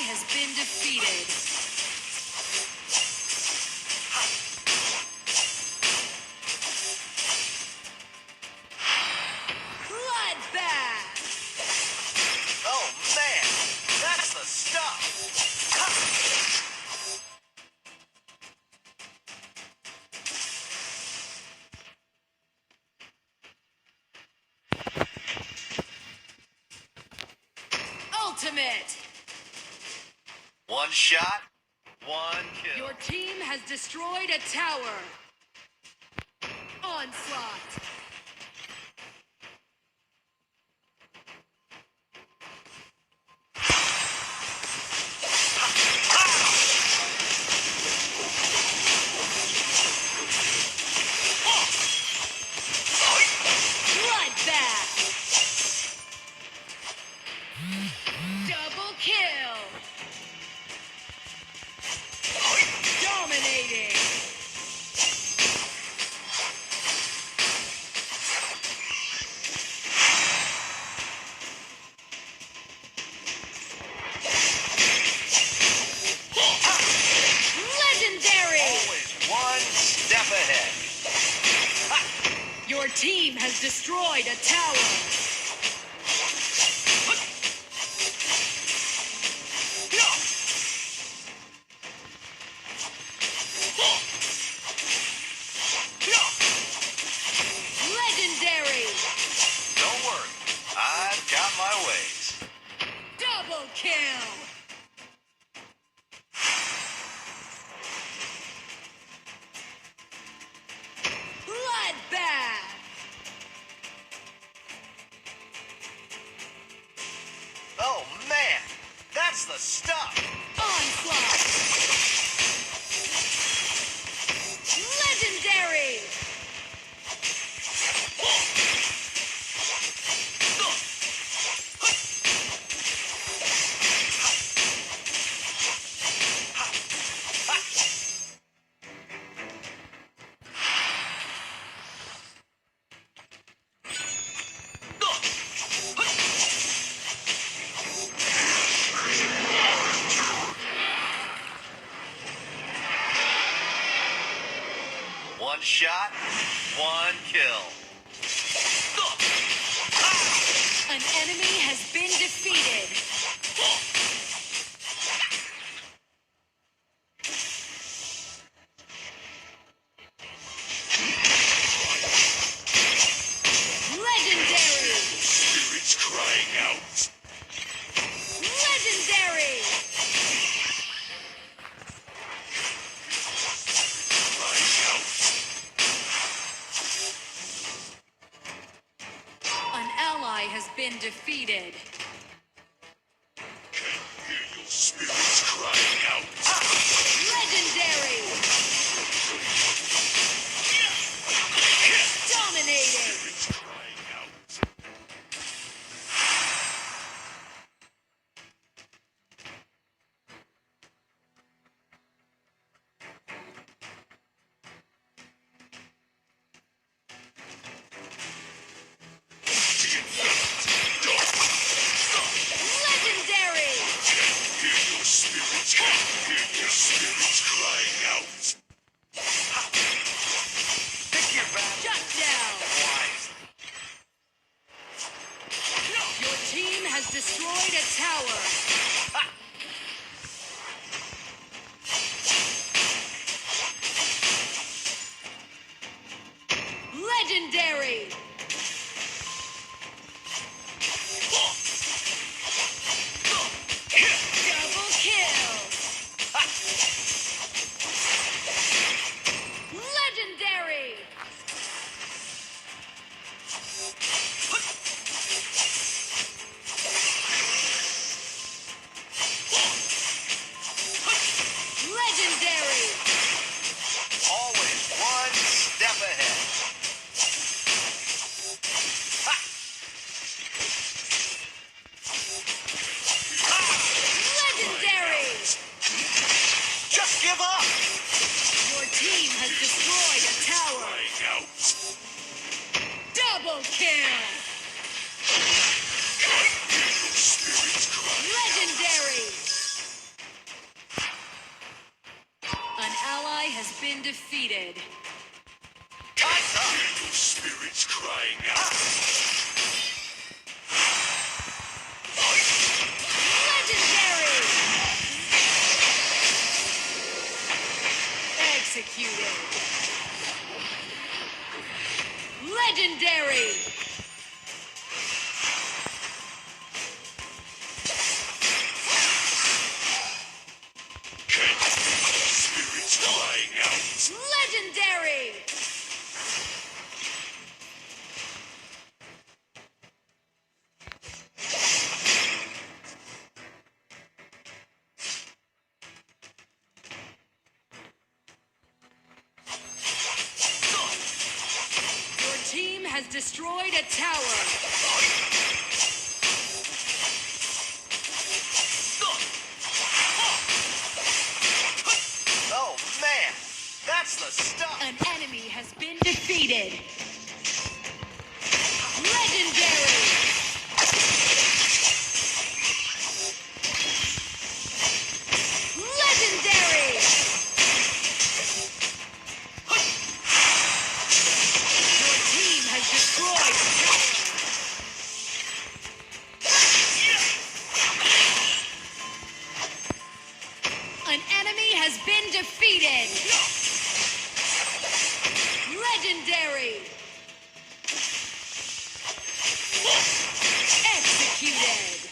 has been defeated. Bloodbath! Oh man, that's the stuff! Ultimate! One shot, one kill. Your team has destroyed a tower. Onslaught! Bloodbath! Double kill! Dominating! Legendary! Always one step ahead. Your team has destroyed a tower. Legendary! Don't worry, I've got my ways. Double kill! Bloodbath! Oh man, that's the stuff! Onslaught! Legendary! One shot, one kill. An enemy has been defeated. Legendary! Spirits crying out. Legendary! Crying out. An ally has been defeated. Can hear your spirits crying out. Legendary! Dominating! Spirits crying out. Legendary! Hear your spirits. Hear your spirits crying out. Pick your battle Shut down! wisely. Your team has destroyed a tower. Legendary! Double kill! Legendary! Legendary! Always one step ahead. Legendary! Just give up. Your team has destroyed a tower. Crying out. Double kill! Hear your spirits crying. Legendary! defeated. Time's up. Hear your spirits crying out. Legendary! Executed. Legendary! Can't you hear your spirits crying out? Legendary! Your team has destroyed a tower. Oh man, that's the stuff. An enemy has been defeated. Legendary! Legendary! Your team has destroyed a tower. An enemy has been defeated. Legendary! Executed!